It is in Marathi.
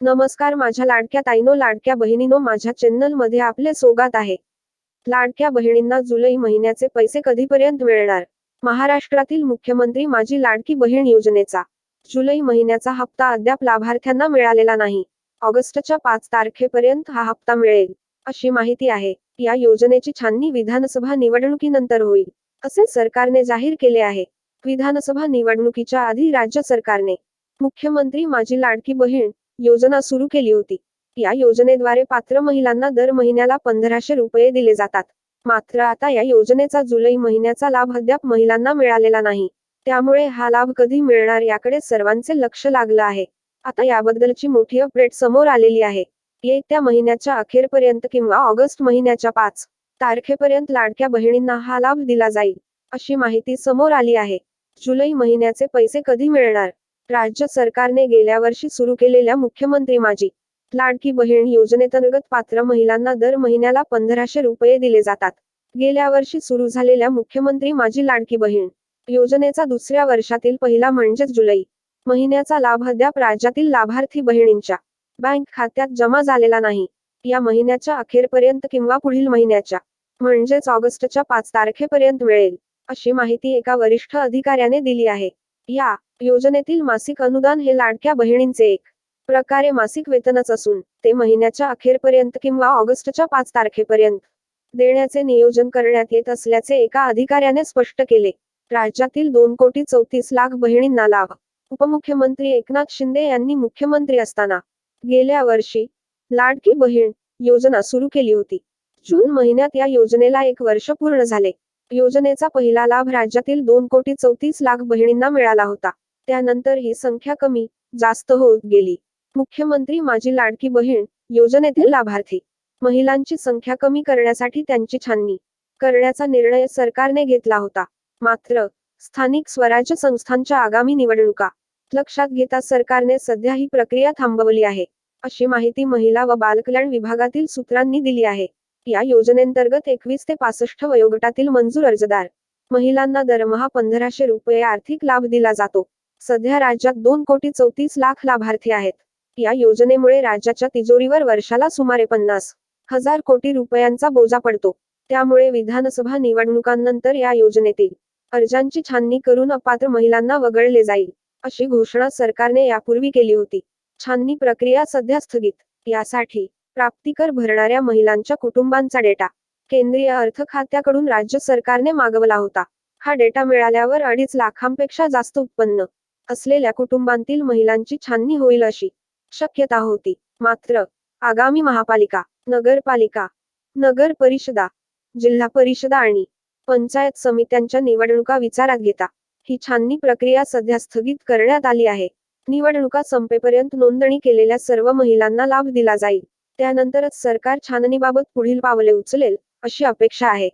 नमस्कार माझ्या लाडक्या ताईंनो, लाडक्या बहिणींनो, माझ्या चॅनलमध्ये आपले स्वागत आहे. लाडक्या बहिणींना जुलै महिन्याचे पैसे कधीपर्यंत मिळणार? महाराष्ट्रातील मुख्यमंत्री माझी लाडकी बहीण योजनेचा जुलै महिन्याचा हप्ता अद्याप लाभार्थ्यांना मिळालेला नाही. ऑगस्टच्या 5 तारखेपर्यंत हा हप्ता मिळेल, अशी माहिती आहे. या योजनेची छाननी विधानसभा निवडणुकीनंतर होईल, असे सरकारने जाहीर केले आहे. विधानसभा निवडणुकीच्या आधी राज्य सरकारने मुख्यमंत्री माझी लाडकी बहीण योजना सुरू केली होती. या योजनेद्वारे पात्र महिलांना दर महिन्याला 1500 रुपये दिले जातात. मात्र आता या योजनेचा जुलै महिन्याचा लाभ अद्याप महिलांना मिळालेला नाही. त्यामुळे हा लाभ कधी मिळणार याकडे सर्वांचे लक्ष लागलं आहे. आता याबद्दलची मोठी अपडेट समोर आलेली आहे. येत्या महिन्याच्या अखेरपर्यंत किंवा ऑगस्ट महिन्याच्या 5 तारखेपर्यंत लाडक्या बहिणींना हा लाभ दिला जाईल, अशी माहिती समोर आली आहे. जुलै महिन्याचे पैसे कधी मिळणार? राज्य सरकारने गेल्या वर्षी सुरू केलेल्या मुख्यमंत्री माझी लाडकी बहीण योजनेंतर्गत पात्र महिलांना दर महिन्याला 1500 रुपये दिले जातात. गेल्या वर्षी सुरू झालेल्या मुख्यमंत्री माझी लाडकी बहीण योजनेचा दुसऱ्या वर्षातील पहिला म्हणजेच जुलै महिन्याचा लाभ अद्याप राज्यातील लाभार्थी बहिणींच्या बँक खात्यात जमा झालेला नाही. या महिन्याच्या अखेरपर्यंत किंवा पुढील महिन्याच्या म्हणजेच ऑगस्टच्या 5 तारखेपर्यंत मिळेल, अशी माहिती एका वरिष्ठ अधिकाऱ्याने दिली आहे. या योजनेतील मासिक अनुदान हे लाडक्या बहिणींचे एक प्रकारे मासिक वेतनच असून ते महिन्याच्या अखेरपर्यंत किंवा ऑगस्टच्या 5 तारखेपर्यंत देण्याचे नियोजन करण्यात येत असल्याचे एका अधिकाऱ्याने स्पष्ट केले. राज्यातील 2,34,00,000 बहिणींना लाभ उपमुख्यमंत्री एकनाथ शिंदे यांनी मुख्यमंत्री असताना गेल्या वर्षी लाडकी बहीण योजना सुरू केली होती. जून महिन्यात या योजनेला 1 वर्ष पूर्ण झाले. योजनेचा पहिला लाभ राज्यातील 2,34,00,000 बहिणींना मिळाला होता. त्यानंतर ही संख्या कमी जास्त होत गेली. मुख्यमंत्री माझी लाडकी बहीण योजनेतील लाभार्थी महिलांची संख्या कमी करण्यासाठी त्यांची छाननी करण्याचा निर्णय सरकारने घेतला होता. मात्र स्थानिक स्वराज्य संस्थांच्या आगामी निवडणुका लक्षात घेता सरकारने सध्या ही प्रक्रिया थांबवली आहे, अशी माहिती महिला व बालकल्याण विभागातील सूत्रांनी दिली आहे. या योजनेंतर्गत 21 ते 65 वयोगटातील मंजूर अर्जदार महिलांना दरमहा 1500 रुपये आर्थिक लाभ दिला जातो. सध्या राज्यात 2,34,00,000 लाभार्थी आहेत. या योजनेमुळे राज्याच्या तिजोरीवर वर्षाला सुमारे 50,000 कोटी रुपयांचा बोजा पडतो. त्यामुळे विधानसभा निवडणुकांनंतर या योजनेतील अर्जांची छाननी करून अपात्र महिलांना वगळले जाईल, अशी घोषणा सरकारने यापूर्वी केली होती. छाननी प्रक्रिया सध्या स्थगित. यासाठी प्राप्तिकर भरणाऱ्या महिलांच्या कुटुंबांचा डेटा केंद्रीय अर्थ खात्याकडून राज्य सरकारने मागवला होता. हा डेटा मिळाल्यावर 2.5 लाखांपेक्षा जास्त उत्पन्न असलेल्या कुटुंबांतील महिलांची छाननी होईल अशी शक्यता होती. मात्र आगामी महापालिका, नगरपालिका, नगर परिषदा, जिल्हा परिषदा आणि पंचायत समित्यांच्या निवडणुका विचारात घेता ही छाननी प्रक्रिया सध्या स्थगित करण्यात आली आहे. निवडणुका संपेपर्यंत नोंदणी केलेल्या सर्व महिलांना लाभ दिला जाईल. त्यानंतरच सरकार छाननीबाबत पुढील पावले उचलेल, अशी अपेक्षा आहे.